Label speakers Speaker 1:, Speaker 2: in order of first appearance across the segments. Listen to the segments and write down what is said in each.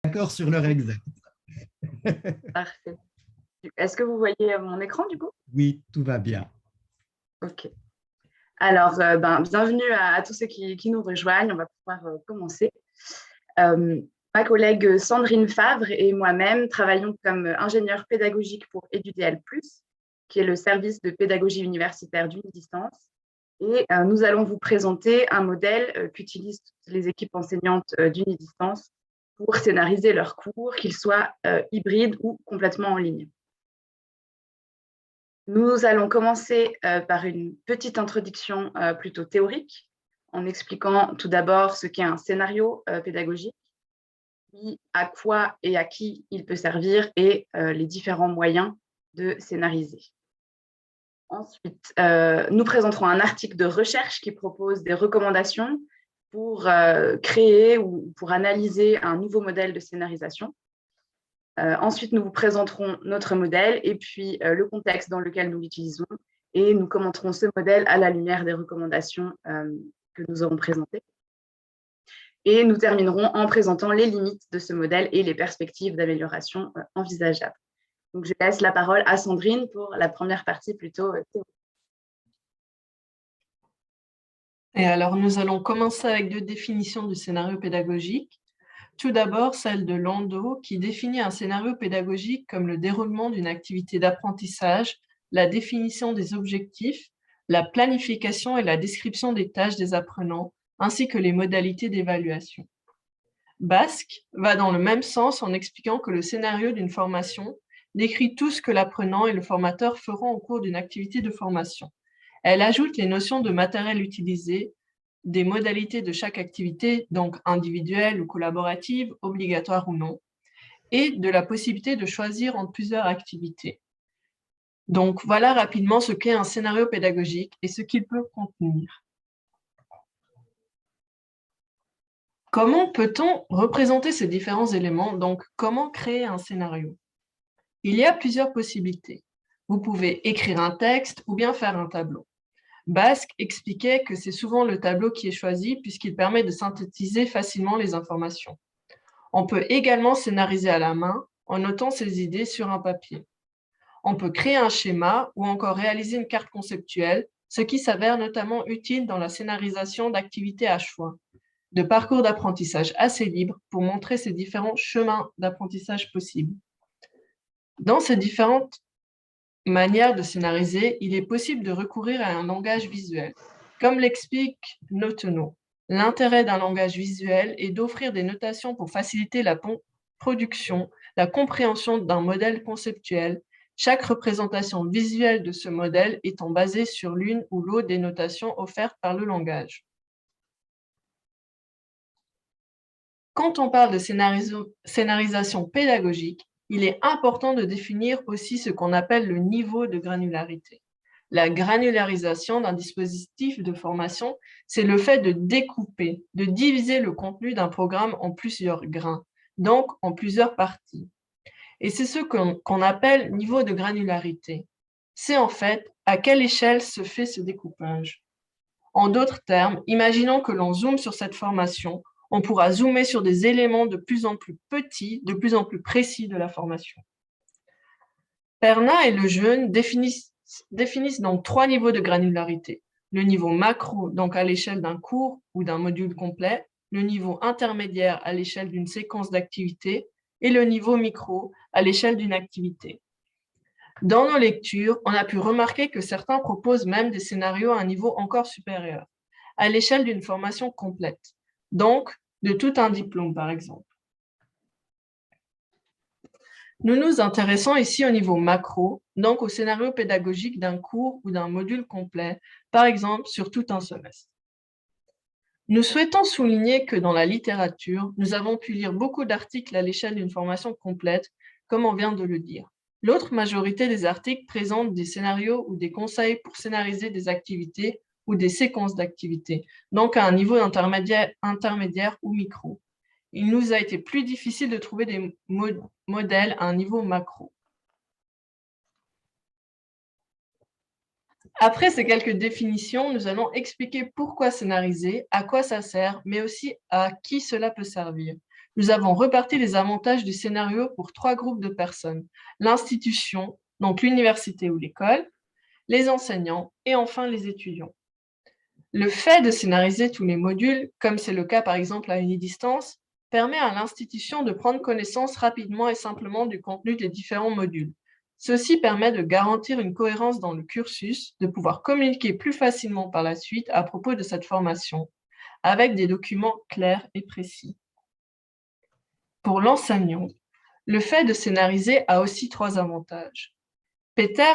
Speaker 1: d'accord sur l'heure exacte.
Speaker 2: Parfait. Est-ce que vous voyez mon écran du coup?
Speaker 1: Oui, tout va bien.
Speaker 2: Ok. Alors, bienvenue à tous ceux qui nous rejoignent. On va pouvoir commencer. Euh, Ma collègue Sandrine Favre et moi-même travaillons comme ingénieurs pédagogiques pour EduDL+, qui est le service de pédagogie universitaire d'Unidistance. Et nous allons vous présenter un modèle qu'utilisent toutes les équipes enseignantes d'Unidistance pour scénariser leurs cours, qu'ils soient hybrides ou complètement en ligne. Nous allons commencer par une petite introduction plutôt théorique, en expliquant tout d'abord ce qu'est un scénario pédagogique, puis à quoi et à qui il peut servir et les différents moyens de scénariser. Ensuite, nous présenterons un article de recherche qui propose des recommandations pour créer ou pour analyser un nouveau modèle de scénarisation. Ensuite, nous vous présenterons notre modèle et puis le contexte dans lequel nous l'utilisons et nous commenterons ce modèle à la lumière des recommandations que nous aurons présentées. Et nous terminerons en présentant les limites de ce modèle et les perspectives d'amélioration envisageables. Donc, je laisse la parole à Sandrine pour la première partie plutôt théorique.
Speaker 3: Et alors, nous allons commencer avec 2 définitions du scénario pédagogique. Tout d'abord, celle de Landau, qui définit un scénario pédagogique comme le déroulement d'une activité d'apprentissage, la définition des objectifs, la planification et la description des tâches des apprenants, ainsi que les modalités d'évaluation. Basque va dans le même sens en expliquant que le scénario d'une formation décrit tout ce que l'apprenant et le formateur feront au cours d'une activité de formation. Elle ajoute les notions de matériel utilisé, des modalités de chaque activité, donc individuelle ou collaborative, obligatoire ou non, et de la possibilité de choisir entre plusieurs activités. Donc voilà rapidement ce qu'est un scénario pédagogique et ce qu'il peut contenir. Comment peut-on représenter ces différents éléments? Donc, comment créer un scénario? Il y a plusieurs possibilités. Vous pouvez écrire un texte ou bien faire un tableau. Basque expliquait que c'est souvent le tableau qui est choisi puisqu'il permet de synthétiser facilement les informations. On peut également scénariser à la main en notant ses idées sur un papier. On peut créer un schéma ou encore réaliser une carte conceptuelle, ce qui s'avère notamment utile dans la scénarisation d'activités à choix, de parcours d'apprentissage assez libres pour montrer ces différents chemins d'apprentissage possibles. Dans ces différentes manières de scénariser, il est possible de recourir à un langage visuel. Comme l'explique Notenot, l'intérêt d'un langage visuel est d'offrir des notations pour faciliter la production, la compréhension d'un modèle conceptuel, chaque représentation visuelle de ce modèle étant basée sur l'une ou l'autre des notations offertes par le langage. Quand on parle de scénarisation pédagogique, il est important de définir aussi ce qu'on appelle le niveau de granularité. La granularisation d'un dispositif de formation, c'est le fait de découper, de diviser le contenu d'un programme en plusieurs grains, donc en plusieurs parties. Et c'est ce qu'on appelle niveau de granularité. C'est en fait à quelle échelle se fait ce découpage. En d'autres termes, imaginons que l'on zoome sur cette formation, on pourra zoomer sur des éléments de plus en plus petits, de plus en plus précis de la formation. Pernin et Lejeune définissent donc 3 niveaux de granularité. Le niveau macro, donc à l'échelle d'un cours ou d'un module complet, le niveau intermédiaire à l'échelle d'une séquence d'activités et le niveau micro à l'échelle d'une activité. Dans nos lectures, on a pu remarquer que certains proposent même des scénarios à un niveau encore supérieur, à l'échelle d'une formation complète, donc de tout un diplôme par exemple. Nous nous intéressons ici au niveau macro, donc au scénario pédagogique d'un cours ou d'un module complet, par exemple sur tout un semestre. Nous souhaitons souligner que dans la littérature, nous avons pu lire beaucoup d'articles à l'échelle d'une formation complète, comme on vient de le dire. L'autre majorité des articles présentent des scénarios ou des conseils pour scénariser des activités ou des séquences d'activités, donc à un niveau intermédiaire ou micro. Il nous a été plus difficile de trouver des modèles à un niveau macro. Après ces quelques définitions, nous allons expliquer pourquoi scénariser, à quoi ça sert, mais aussi à qui cela peut servir. nous avons reparti les avantages du scénario pour 3 groupes de personnes: l'institution, donc l'université ou l'école, les enseignants et enfin les étudiants. Le fait de scénariser tous les modules, comme c'est le cas par exemple à unidistance, permet à l'institution de prendre connaissance rapidement et simplement du contenu des différents modules. Ceci permet de garantir une cohérence dans le cursus, de pouvoir communiquer plus facilement par la suite à propos de cette formation, avec des documents clairs et précis. Pour l'enseignant, le fait de scénariser a aussi 3 avantages. Peter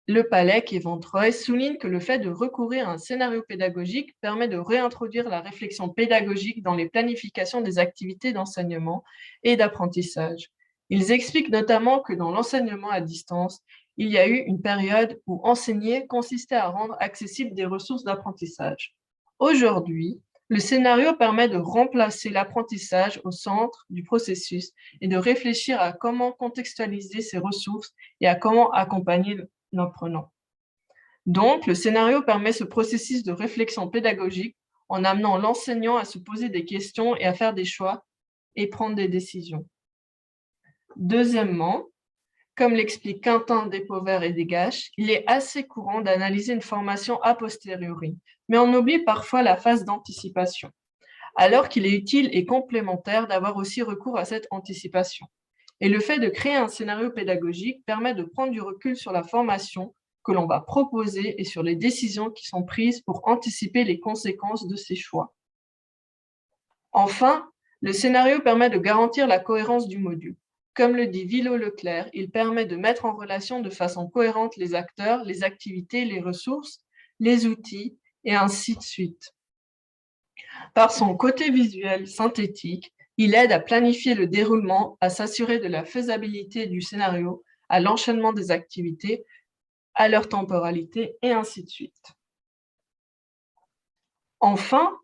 Speaker 3: Lepalec et Ventreuil soulignent que le fait de recourir à un scénario pédagogique permet de réintroduire la réflexion pédagogique dans les planifications des activités d'enseignement et d'apprentissage. Ils expliquent notamment que dans l'enseignement à distance, il y a eu une période où enseigner consistait à rendre accessibles des ressources d'apprentissage. Aujourd'hui, le scénario permet de remplacer l'apprentissage au centre du processus et de réfléchir à comment contextualiser ces ressources et à comment accompagner l'apprenant. Donc, le scénario permet ce processus de réflexion pédagogique en amenant l'enseignant à se poser des questions et à faire des choix et prendre des décisions. Deuxièmement, comme l'explique Quentin Despauvert et Desgaches, il est assez courant d'analyser une formation a posteriori, mais on oublie parfois la phase d'anticipation, alors qu'il est utile et complémentaire d'avoir aussi recours à cette anticipation. Et le fait de créer un scénario pédagogique permet de prendre du recul sur la formation que l'on va proposer et sur les décisions qui sont prises pour anticiper les conséquences de ces choix. Enfin, le scénario permet de garantir la cohérence du module. Comme le dit Villot-Leclerc, il permet de mettre en relation de façon cohérente les acteurs, les activités, les ressources, les outils, et ainsi de suite. Par son côté visuel synthétique, il aide à planifier le déroulement, à s'assurer de la faisabilité du scénario, à l'enchaînement des activités, à leur temporalité, et ainsi de suite. Enfin,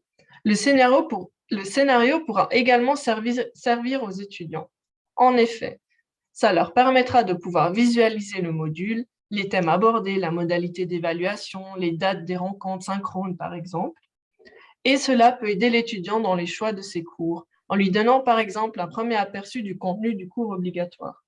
Speaker 3: le scénario pourra également servir aux étudiants. En effet, ça leur permettra de pouvoir visualiser le module, les thèmes abordés, la modalité d'évaluation, les dates des rencontres synchrones par exemple. Et cela peut aider l'étudiant dans les choix de ses cours, en lui donnant par exemple un premier aperçu du contenu du cours obligatoire.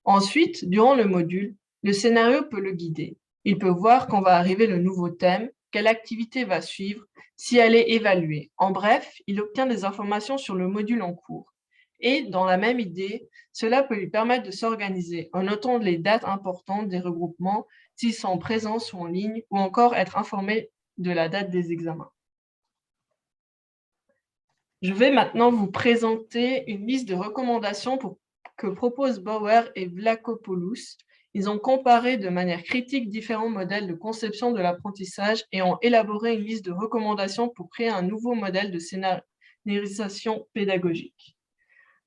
Speaker 3: Ensuite, durant le module, le scénario peut le guider. Il peut voir quand va arriver le nouveau thème, quelle activité va suivre, si elle est évaluée. En bref, il obtient des informations sur le module en cours. Et dans la même idée, cela peut lui permettre de s'organiser en notant les dates importantes des regroupements, s'ils sont présents ou en ligne, ou encore être informé de la date des examens. Je vais maintenant vous présenter une liste de recommandations que proposent Bauer et Vlachopoulos. Ils ont comparé de manière critique différents modèles de conception de l'apprentissage et ont élaboré une liste de recommandations pour créer un nouveau modèle de scénarisation pédagogique.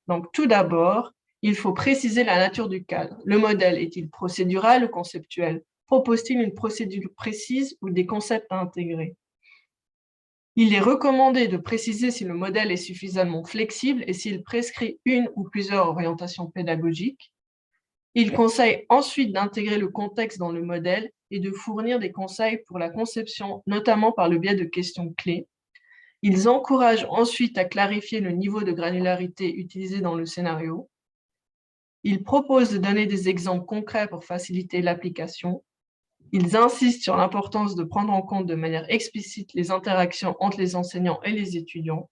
Speaker 3: Donc, tout d'abord, il faut préciser la nature du cadre. Le modèle est-il procédural ou conceptuel? Propose-t-il une procédure précise ou des concepts à intégrer? Il est recommandé de préciser si le modèle est suffisamment flexible et s'il prescrit une ou plusieurs orientations pédagogiques. Il conseille ensuite d'intégrer le contexte dans le modèle et de fournir des conseils pour la conception, notamment par le biais de questions clés. Ils encouragent ensuite à clarifier le niveau de granularité utilisé dans le scénario. Ils proposent de donner des exemples concrets pour faciliter l'application. Ils insistent sur l'importance de prendre en compte de manière explicite les interactions entre les enseignants et les étudiants.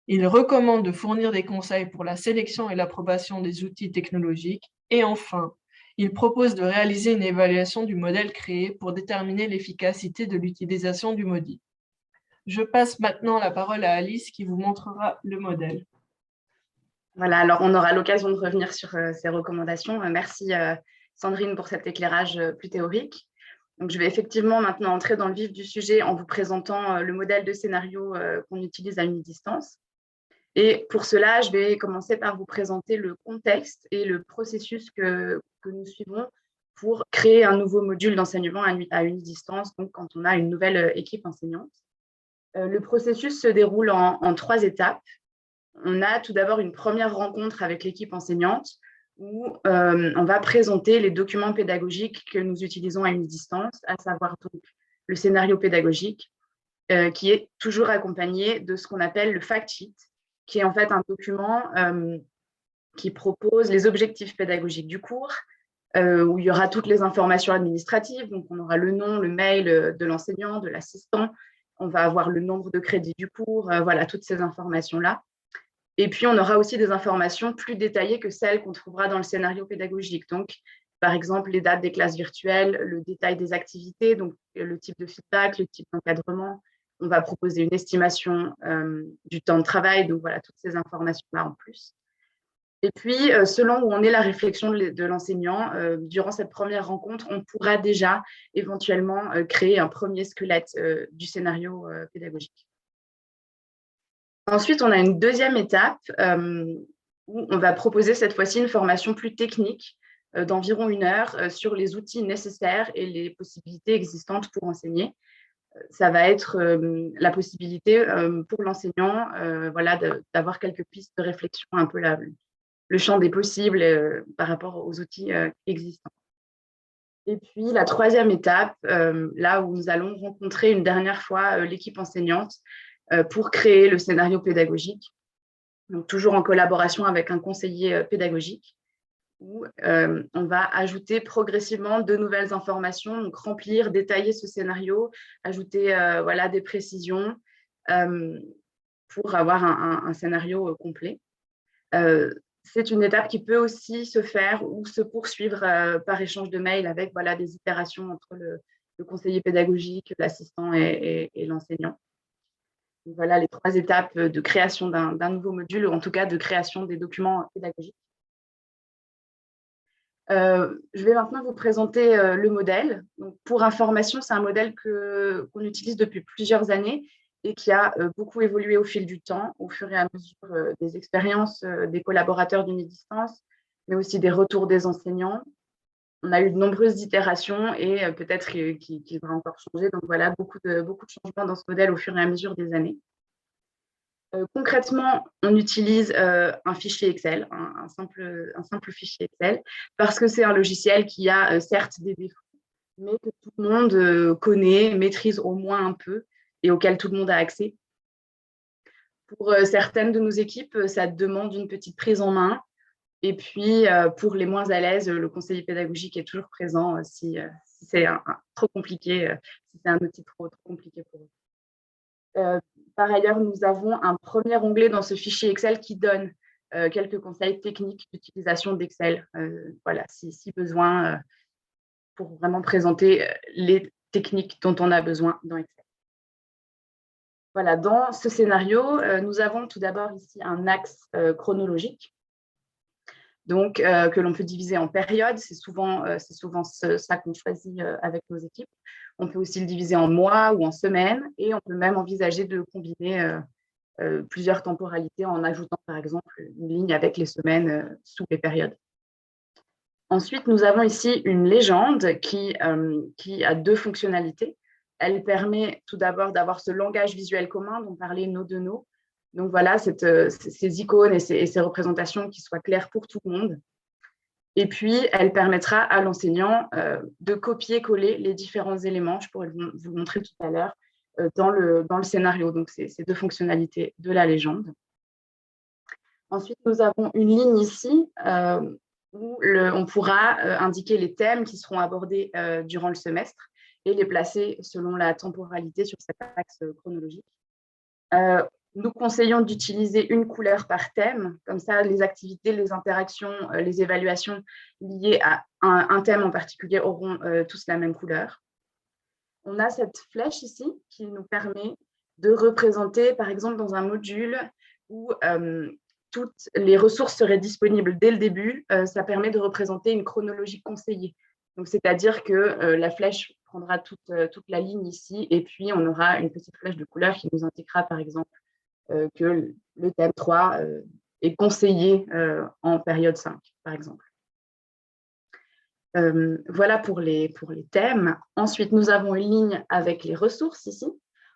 Speaker 3: Ils recommandent de fournir des conseils pour la sélection et l'approbation des outils technologiques. Et enfin, ils proposent de réaliser une évaluation du modèle créé pour déterminer l'efficacité de l'utilisation du module. Je passe maintenant la parole à Alice qui vous montrera le modèle.
Speaker 2: Voilà, alors on aura l'occasion de revenir sur ces recommandations. Merci Sandrine pour cet éclairage plus théorique. Donc, je vais effectivement maintenant entrer dans le vif du sujet en vous présentant le modèle de scénario qu'on utilise à unidistance. Et pour cela, je vais commencer par vous présenter le contexte et le processus que nous suivons pour créer un nouveau module d'enseignement à unidistance, donc quand on a une nouvelle équipe enseignante. Le processus se déroule en 3 étapes. On a tout d'abord une première rencontre avec l'équipe enseignante où on va présenter les documents pédagogiques que nous utilisons à unidistance, à savoir donc le scénario pédagogique, qui est toujours accompagné de ce qu'on appelle le fact sheet, qui est en fait un document qui propose les objectifs pédagogiques du cours, où il y aura toutes les informations administratives. Donc, on aura le nom, le mail de l'enseignant, de l'assistant. On va avoir le nombre de crédits du cours, voilà, toutes ces informations-là. Et puis, on aura aussi des informations plus détaillées que celles qu'on trouvera dans le scénario pédagogique. Donc, par exemple, les dates des classes virtuelles, le détail des activités, donc le type de feedback, le type d'encadrement. On va proposer une estimation du temps de travail. Donc, voilà, toutes ces informations-là en plus. Et puis, selon où en est la réflexion de l'enseignant, durant cette première rencontre, on pourra déjà éventuellement créer un premier squelette du scénario pédagogique. Ensuite, on a une deuxième étape où on va proposer cette fois-ci une formation plus technique d'environ 1 heure sur les outils nécessaires et les possibilités existantes pour enseigner. Ça va être la possibilité pour l'enseignant voilà, d'avoir quelques pistes de réflexion, un peu le champ des possibles par rapport aux outils existants. Et puis, la troisième étape, là où nous allons rencontrer une dernière fois l'équipe enseignante pour créer le scénario pédagogique, donc toujours en collaboration avec un conseiller pédagogique, où on va ajouter progressivement de nouvelles informations, donc remplir, détailler ce scénario, ajouter voilà, des précisions pour avoir un scénario complet. C'est une étape qui peut aussi se faire ou se poursuivre par échange de mails avec voilà, des itérations entre le conseiller pédagogique, l'assistant et l'enseignant. Voilà les 3 étapes de création d'un nouveau module, ou en tout cas de création des documents pédagogiques. Je vais maintenant vous présenter le modèle. Donc, pour information, c'est un modèle qu'on utilise depuis plusieurs années et qui a beaucoup évolué au fil du temps, au fur et à mesure des expériences des collaborateurs d'Unidistance, mais aussi des retours des enseignants. On a eu de nombreuses itérations et peut-être qu'il va encore changer. Donc voilà, beaucoup de changements dans ce modèle au fur et à mesure des années. Concrètement, on utilise un fichier Excel, un simple fichier Excel, parce que c'est un logiciel qui a certes des défauts, mais que tout le monde connaît, maîtrise au moins un peu et auquel tout le monde a accès. Pour certaines de nos équipes, ça demande une petite prise en main. Et puis, pour les moins à l'aise, le conseiller pédagogique est toujours présent si c'est trop compliqué, si c'est un outil trop compliqué pour eux. Par ailleurs, nous avons un premier onglet dans ce fichier Excel qui donne quelques conseils techniques d'utilisation d'Excel, voilà, si besoin, pour vraiment présenter les techniques dont on a besoin dans Excel. Voilà, dans ce scénario, nous avons tout d'abord ici un axe chronologique, donc que l'on peut diviser en périodes. C'est souvent ça qu'on choisit avec nos équipes. On peut aussi le diviser en mois ou en semaines, et on peut même envisager de combiner plusieurs temporalités en ajoutant par exemple une ligne avec les semaines sous les périodes. Ensuite, nous avons ici une légende qui a 2 fonctionnalités. Elle permet tout d'abord d'avoir ce langage visuel commun dont parlait Nodeno. Donc voilà, ces icônes et ces représentations qui soient claires pour tout le monde. Et puis, elle permettra à l'enseignant de copier-coller les différents éléments. Je pourrais vous le montrer tout à l'heure dans le scénario. Donc, c'est ces 2 fonctionnalités de la légende. Ensuite, nous avons une ligne ici où on pourra indiquer les thèmes qui seront abordés durant le semestre et les placer selon la temporalité sur cet axe chronologique. Nous conseillons d'utiliser une couleur par thème, comme ça les activités, les interactions, les évaluations liées à un thème en particulier auront tous la même couleur. On a cette flèche ici qui nous permet de représenter, par exemple, dans un module où toutes les ressources seraient disponibles dès le début, ça permet de représenter une chronologie conseillée. Donc, c'est-à-dire que la flèche prendra toute la ligne ici, et puis on aura une petite flèche de couleur qui nous indiquera, par exemple, que le thème 3 est conseillé en période 5, par exemple. Voilà pour les thèmes. Ensuite, nous avons une ligne avec les ressources ici.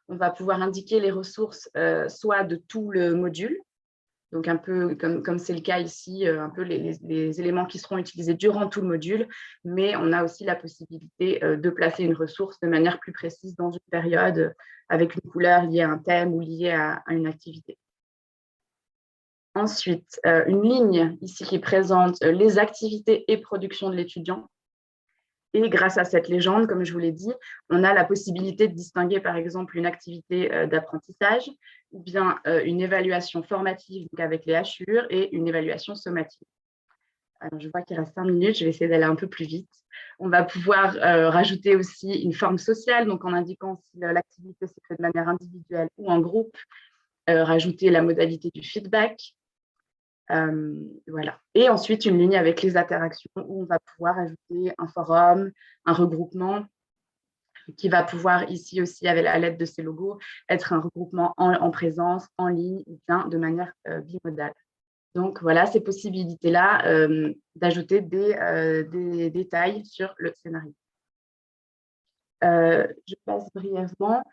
Speaker 2: On va pouvoir indiquer les ressources soit de tout le module, donc un peu comme c'est le cas ici, un peu les éléments qui seront utilisés durant tout le module, mais on a aussi la possibilité de placer une ressource de manière plus précise dans une période avec une couleur liée à un thème ou liée à une activité. Ensuite, une ligne ici qui présente les activités et productions de l'étudiant. Et grâce à cette légende, comme je vous l'ai dit, on a la possibilité de distinguer par exemple une activité d'apprentissage ou bien une évaluation formative donc avec les hachures et une évaluation sommative. Alors, je vois qu'il reste 5 minutes, je vais essayer d'aller un peu plus vite. On va pouvoir rajouter aussi une forme sociale, donc en indiquant si l'activité s'est faite de manière individuelle ou en groupe, rajouter la modalité du feedback. Voilà. Et ensuite, une ligne avec les interactions où on va pouvoir ajouter un forum, un regroupement qui va pouvoir ici aussi, avec à l'aide de ces logos, être un regroupement en présence, en ligne ou bien de manière bimodale. Donc voilà, ces possibilités-là d'ajouter des détails sur le scénario. Je passe brièvement.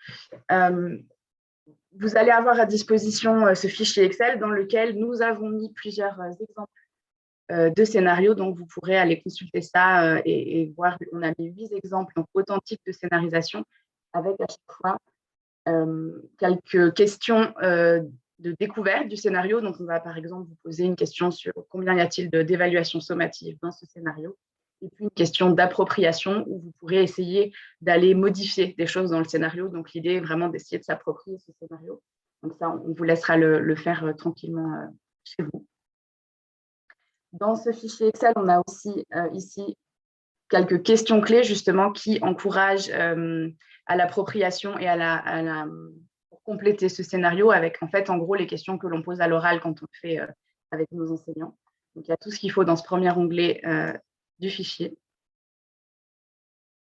Speaker 2: Vous allez avoir à disposition ce fichier Excel dans lequel nous avons mis plusieurs exemples de scénarios. Donc, vous pourrez aller consulter ça et voir. On a mis 8 exemples donc, authentiques de scénarisation avec à chaque fois quelques questions de découverte du scénario. Donc, on va par exemple vous poser une question sur combien y a-t-il d'évaluations sommatives dans ce scénario, et puis une question d'appropriation où vous pourrez essayer d'aller modifier des choses dans le scénario. Donc, l'idée est vraiment d'essayer de s'approprier ce scénario. Donc, ça, on vous laissera le faire tranquillement chez vous. Dans ce fichier Excel, on a aussi ici quelques questions clés justement qui encouragent à l'appropriation et pour compléter ce scénario avec en fait en gros les questions que l'on pose à l'oral quand on le fait avec nos enseignants. Donc il y a tout ce qu'il faut dans ce premier onglet du fichier.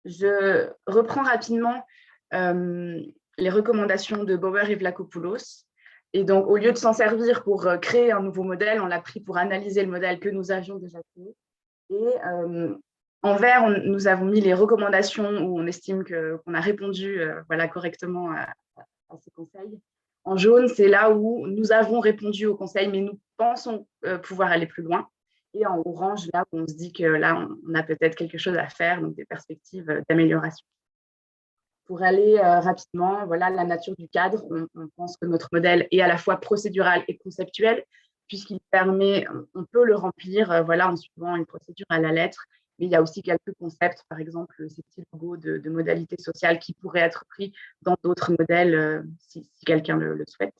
Speaker 2: Je reprends rapidement les recommandations de Bauer et Vlachopoulos. Et donc, au lieu de s'en servir pour créer un nouveau modèle, on l'a pris pour analyser le modèle que nous avions déjà créé. Et en vert, nous avons mis les recommandations où on estime qu'on a répondu voilà, correctement à ces conseils. En jaune, c'est là où nous avons répondu aux conseils, mais nous pensons pouvoir aller plus loin. Et en orange, là où on se dit que là, on a peut-être quelque chose à faire, donc des perspectives d'amélioration. Pour aller rapidement, voilà la nature du cadre. On pense que notre modèle est à la fois procédural et conceptuel, puisqu'il permet, on peut le remplir voilà, en suivant une procédure à la lettre, mais il y a aussi quelques concepts, par exemple ces petits logos de modalité sociale qui pourraient être pris dans d'autres modèles si quelqu'un le souhaite.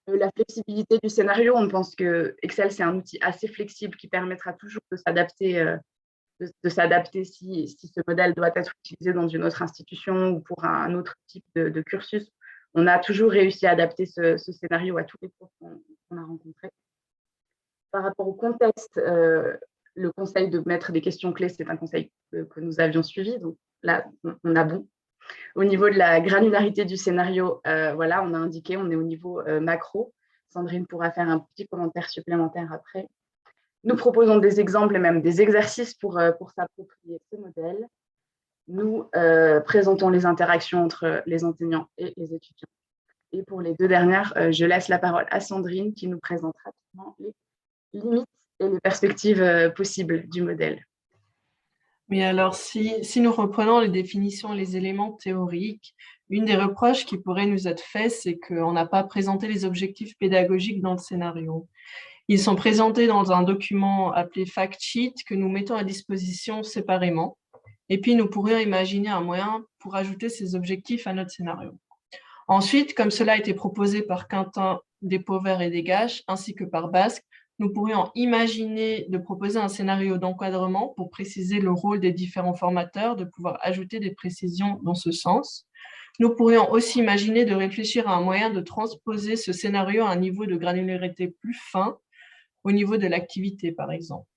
Speaker 2: La flexibilité du scénario, on pense que Excel, c'est un outil assez flexible qui permettra toujours de s'adapter si ce modèle doit être utilisé dans une autre institution ou pour un autre type de cursus. On a toujours réussi à adapter ce scénario à tous les profs qu'on a rencontrés. Par rapport au contexte, le conseil de mettre des questions clés, c'est un conseil que nous avions suivi. Donc là, on a bon. Au niveau de la granularité du scénario, voilà, on a indiqué, on est au niveau macro. Sandrine pourra faire un petit commentaire supplémentaire après. Nous proposons des exemples et même des exercices pour s'approprier ce modèle. Nous présentons les interactions entre les enseignants et les étudiants. Et pour les 2 dernières, je laisse la parole à Sandrine qui nous présente rapidement les limites et les perspectives possibles du modèle.
Speaker 3: Mais alors, si nous reprenons les définitions et les éléments théoriques, une des reproches qui pourrait nous être faite, c'est qu'on n'a pas présenté les objectifs pédagogiques dans le scénario. Ils sont présentés dans un document appelé Fact Sheet que nous mettons à disposition séparément. Et puis, nous pourrions imaginer un moyen pour ajouter ces objectifs à notre scénario. Ensuite, comme cela a été proposé par Quentin Despauvert et Degache, ainsi que par Basque, nous pourrions imaginer de proposer un scénario d'encadrement pour préciser le rôle des différents formateurs, de pouvoir ajouter des précisions dans ce sens. Nous pourrions aussi imaginer de réfléchir à un moyen de transposer ce scénario à un niveau de granularité plus fin, au niveau de l'activité, par exemple.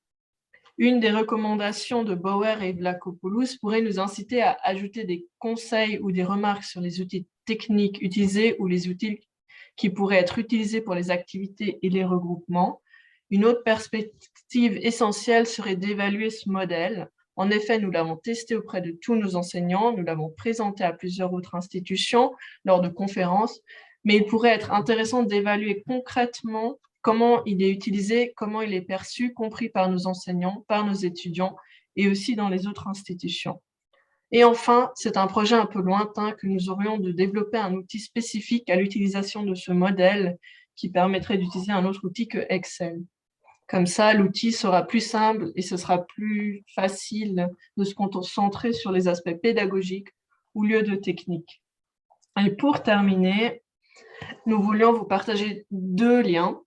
Speaker 3: Une des recommandations de Bauer et Vlachopoulos pourrait nous inciter à ajouter des conseils ou des remarques sur les outils techniques utilisés ou les outils qui pourraient être utilisés pour les activités et les regroupements. Une autre perspective essentielle serait d'évaluer ce modèle. En effet, nous l'avons testé auprès de tous nos enseignants, nous l'avons présenté à plusieurs autres institutions lors de conférences, mais il pourrait être intéressant d'évaluer concrètement comment il est utilisé, comment il est perçu, compris par nos enseignants, par nos étudiants et aussi dans les autres institutions. Et enfin, c'est un projet un peu lointain que nous aurions de développer un outil spécifique à l'utilisation de ce modèle qui permettrait d'utiliser un autre outil que Excel. Comme ça, l'outil sera plus simple et ce sera plus facile de se concentrer sur les aspects pédagogiques au lieu de techniques. Et pour terminer, nous voulions vous partager 2 liens.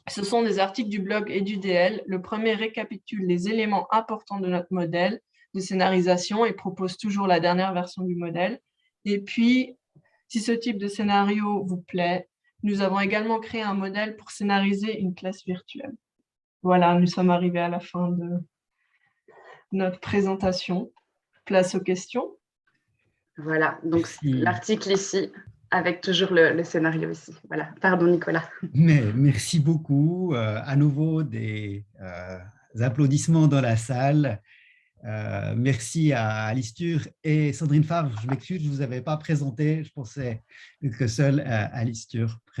Speaker 3: Ce sont des articles du blog et du DL. Le premier récapitule les éléments importants de notre modèle de scénarisation et propose toujours la dernière version du modèle. Et puis, si ce type de scénario vous plaît, nous avons également créé un modèle pour scénariser une classe virtuelle. Voilà, nous sommes arrivés à la fin de notre présentation. Place aux questions.
Speaker 2: Voilà, donc
Speaker 1: Merci.
Speaker 2: l'article ici, avec toujours le scénario ici. Voilà, pardon Nicolas.
Speaker 1: Mais merci beaucoup. À nouveau, des applaudissements dans la salle. Merci à Alice Thuur et Sandrine Favre. Je m'excuse, je ne vous avais pas présenté. Je pensais que seule Alice Thuur présente.